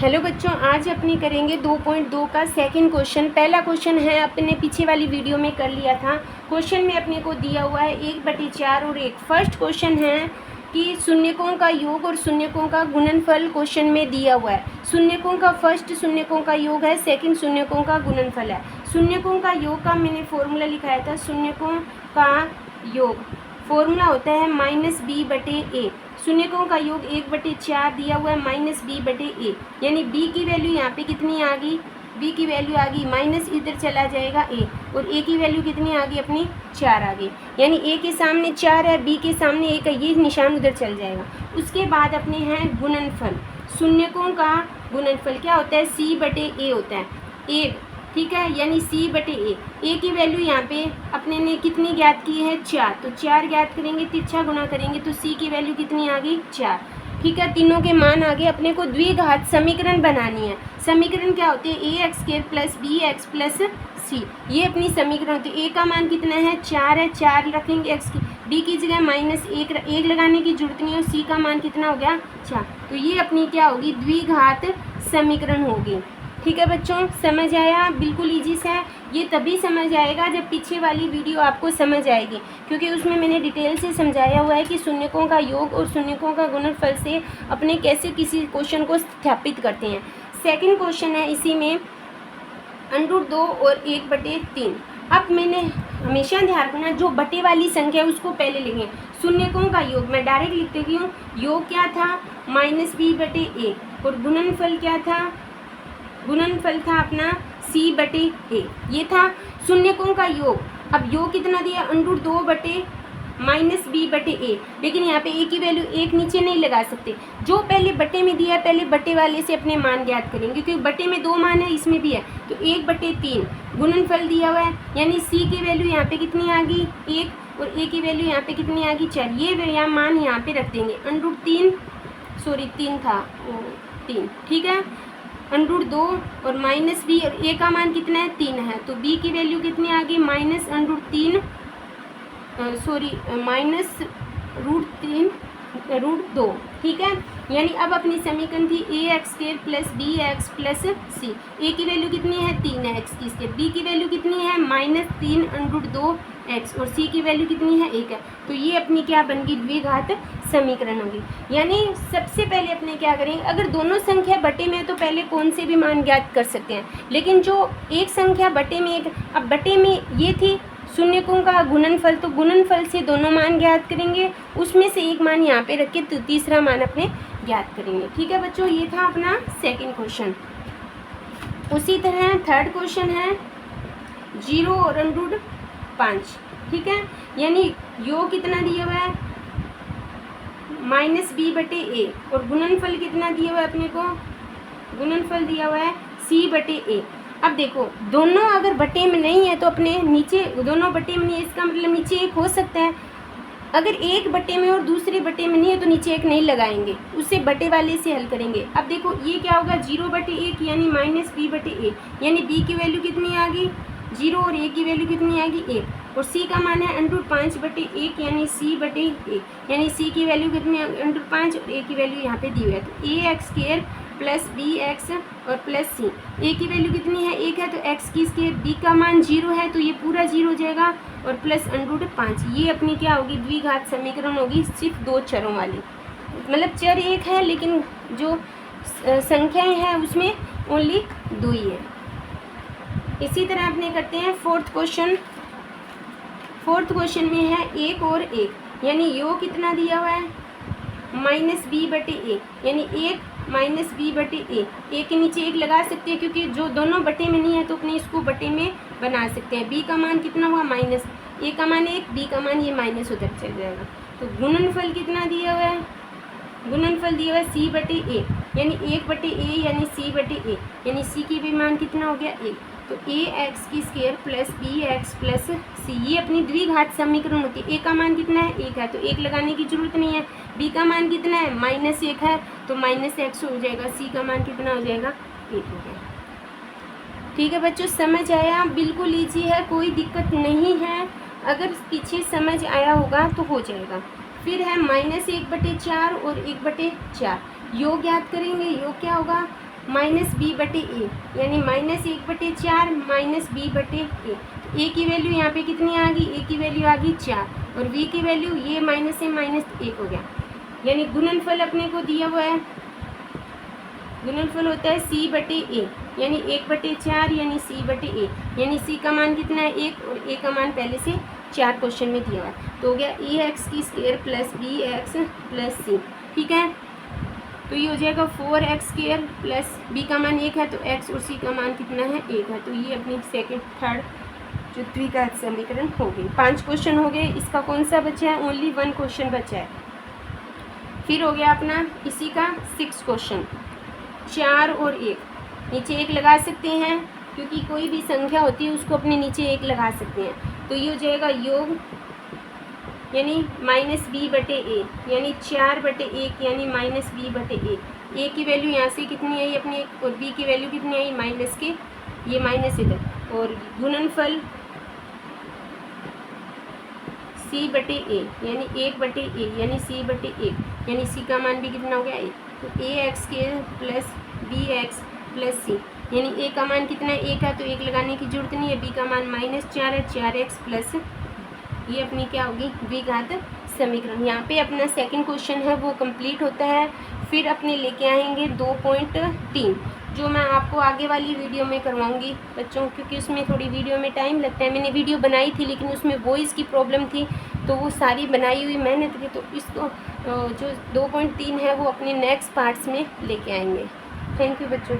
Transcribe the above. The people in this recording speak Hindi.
हेलो बच्चों, आज अपने करेंगे 2.2 का सेकंड क्वेश्चन। पहला क्वेश्चन है अपने पीछे वाली वीडियो में कर लिया था। क्वेश्चन में अपने को दिया हुआ है 1/4 और 1। फर्स्ट क्वेश्चन है कि शून्यकों का योग और शून्यकों का गुणनफल क्वेश्चन में दिया हुआ है। शून्यकों का फर्स्ट शून्यकों का योग है, सेकंड शून्यकों का गुणनफल है। शून्यकों का योग का मैंने फॉर्मूला लिखाया था। शून्यकों का योग फॉर्मूला होता है -b/a। शून्यकों का योग 1/4 दिया हुआ है -b/a, यानी b की वैल्यू यहाँ पे कितनी आ गई, b की वैल्यू आ गई माइनस, इधर चला जाएगा a, और a की वैल्यू कितनी आ गई अपनी 4 आ गई, यानी a के सामने 4 है, b के सामने 1 है, ये निशान उधर चल जाएगा। उसके बाद अपने हैं गुणनफल। शून्यकों का गुणनफल क्या होता है, c/a होता है, a, ठीक है, यानी c/a। a की वैल्यू यहाँ पे अपने ने कितनी ज्ञात की है, 4, तो 4 ज्ञात करेंगे, तिरछा गुणा करेंगे तो c की वैल्यू कितनी आ गई, 4, ठीक है। तीनों के मान आगे अपने को द्विघात समीकरण बनानी है। समीकरण क्या होती है, ax² + bx + c, ये अपनी समीकरण होती है। a का मान कितना है, 4 है, 4 रखेंगे x की, b की जगह -1 लगाने की जरूरत नहीं है, c का मान कितना हो गया, 4, तो ये अपनी क्या होगी, द्विघात समीकरण होगी। ठीक है बच्चों, समझ आया, बिल्कुल ईजी से है। ये तभी समझ आएगा जब पीछे वाली वीडियो आपको समझ आएगी, क्योंकि उसमें मैंने डिटेल से समझाया हुआ है कि शून्यकों का योग और शून्यकों का गुणनफल से अपने कैसे किसी क्वेश्चन को स्थापित करते हैं। सेकंड क्वेश्चन है इसी में √2 और 1/3। अब मैंने हमेशा ध्यान रखना, जो बटे वाली संख्या है उसको पहले लिखें। शून्यकों का योग मैं डायरेक्ट लिख देती हूँ, योग क्या था -b/a, और गुणनफल क्या था, गुणनफल था अपना c/a, ये था शून्यकों का योग। अब योग कितना दिया, √2 -b/a, लेकिन यहाँ पे a की वैल्यू 1 नीचे नहीं लगा सकते, जो पहले बटे में दिया है पहले बटे वाले से अपने मान ज्ञात करेंगे, क्योंकि बटे में 2 मान है, इसमें भी है, तो 1/3 गुणनफल दिया हुआ है, यानी c की वैल्यू यहाँ पे कितनी आ गई, 1, और a की वैल्यू यहाँ पे कितनी आ गई, 4। ये मान यहाँ पे रख देंगे, √3 था, 3, ठीक है, √2 और -b, और a का मान कितना है, 3 है, तो b की वैल्यू कितनी आ गई, -√2, ठीक है। यानी अब अपनी समीकरण थी ax² + bx + c। a की वैल्यू कितनी है, 3 है, x की स्केयर, b की वैल्यू कितनी है -3 √2x, और c की वैल्यू कितनी है, 1 है, तो ये अपनी क्या बन गई, द्विघात समीकरण होगी। यानी सबसे पहले अपने क्या करेंगे, अगर दोनों संख्या बटे में है तो पहले कौन से भी मान ज्ञात कर सकते हैं, लेकिन जो एक संख्या बटे में एक, अब बटे में ये थी शून्यकों का गुणनफल, तो गुणनफल से दोनों मान ज्ञात करेंगे, उसमें से एक मान यहाँ पे रख के तो तीसरा मान अपने ज्ञात करेंगे। ठीक है बच्चों, ये था अपना सेकंड क्वेश्चन। उसी तरह थर्ड क्वेश्चन है 0 और √5, ठीक है, यानी योग कितना दिया हुआ है -b/a, और गुणनफल कितना दिया हुआ है अपने को, गुणनफल दिया हुआ है c/a। अब देखो दोनों अगर बटे में नहीं है तो अपने नीचे, दोनों बटे में नहीं है इसका मतलब नीचे 1 हो सकता है। अगर एक बटे में और दूसरे बटे में नहीं है तो नीचे 1 नहीं लगाएंगे, उससे बटे वाले से हल करेंगे। अब देखो ये क्या होगा, 0/1 यानी -b/a, यानी b की वैल्यू कितनी आ गई 0, और a की वैल्यू कितनी आ गई 1, और c का मान है √5/1 यानी c/a, यानी c की वैल्यू कितनी है √5, और a की वैल्यू यहाँ पे दी हुई है, तो ax² + bx और +c। a की वैल्यू कितनी है 1 है, तो x की स्केयर, b का मान 0 है तो ये पूरा 0 हो जाएगा, और प्लस √5। ये अपनी क्या होगी, द्विघात समीकरण होगी, सिर्फ 2 चरों वाली, मतलब चर 1 है लेकिन जो संख्याएं हैं उसमें ओनली 2 ही है। इसी तरह अपने करते हैं फोर्थ क्वेश्चन। फोर्थ क्वेश्चन में है 1 और 1, यानी योग कितना दिया हुआ है -b/a, यानी 1 -b/a, a के नीचे 1 लगा सकते हैं क्योंकि जो दोनों बटे में नहीं है तो अपने इसको बटे में बना सकते हैं। b का मान कितना हुआ माइनस, a का मान 1, b का मान ये माइनस उधर चल जाएगा, तो गुणनफल कितना दिया हुआ है, गुणनफल दिया हुआ है c/a, यानी 1/a यानी c/a, यानी c की भी मान कितना हो गया 1, तो ax की स्केयर + bx + c, ये अपनी द्विघात समीकरण होती है। a का मान कितना है 1 है तो 1 लगाने की जरूरत नहीं है, b का मान कितना है -1 है तो -x हो जाएगा, c का मान कितना हो जाएगा 1 हो गया। ठीक है बच्चों, समझ आया, बिल्कुल ईजी है, कोई दिक्कत नहीं है, अगर पीछे समझ आया होगा तो हो जाएगा। फिर है -1/4 और 1/4, योग याद करेंगे, योग क्या होगा माइनस बी बटे ए, यानी -1/4 माइनस बी बटे ए। ए की वैल्यू यहाँ पे कितनी आ गई, ए की वैल्यू आ गई 4 और बी की वैल्यू ये माइनस से -1 हो गया। यानी गुणनफल अपने को दिया हुआ है, गुणनफल होता है सी बटे ए, यानी 1/4 यानी सी बटे ए, यानी सी का मान कितना है 1 और ए का मान पहले से 4 क्वेश्चन में दिया हुआ है। तो हो गया ax² प्लस bx प्लस सी, ठीक है। तो ये हो जाएगा 4x² प्लस बी का मान 1 है तो x और सी का मान कितना है 1 है। तो ये अपनी सेकंड थर्ड जो द्विघात समीकरण हो गई। 5 क्वेश्चन हो गए, इसका कौन सा बचा है, ओनली 1 क्वेश्चन बचा है। फिर हो गया अपना इसी का 6 क्वेश्चन, 4 और 1, नीचे 1 लगा सकते हैं क्योंकि कोई भी संख्या होती है उसको अपने नीचे 1 लगा सकते हैं। तो ये हो जाएगा योग यानी -b बटे ए, यानी 4/1 यानी -b बटे ए। ए की वैल्यू यहाँ से कितनी आई अपनी और बी की वैल्यू कितनी आई माइनस के, ये माइनस इधर, और गुणनफल c बटे ए यानी 1/a यानी c बटे 1 यानी c का मान भी कितना हो गया 1। तो ax² प्लस bx प्लस सी, यानी a का मान कितना है 1 है तो 1 लगाने की जरूरत नहीं है। b का मान -4 है, 4x प्लस ये अपनी क्या होगी द्विघात समीकरण। यहाँ पे अपना सेकंड क्वेश्चन है वो कंप्लीट होता है। फिर अपने लेके आएंगे 2.3 जो मैं आपको आगे वाली वीडियो में करवाऊंगी बच्चों, क्योंकि उसमें थोड़ी वीडियो में टाइम लगता है। मैंने वीडियो बनाई थी लेकिन उसमें वॉइस की प्रॉब्लम थी तो वो सारी बनाई हुई मेहनत की, तो इसको जो 2.3 है वो अपने नेक्स्ट पार्ट्स में लेके आएंगे। थैंक यू बच्चों।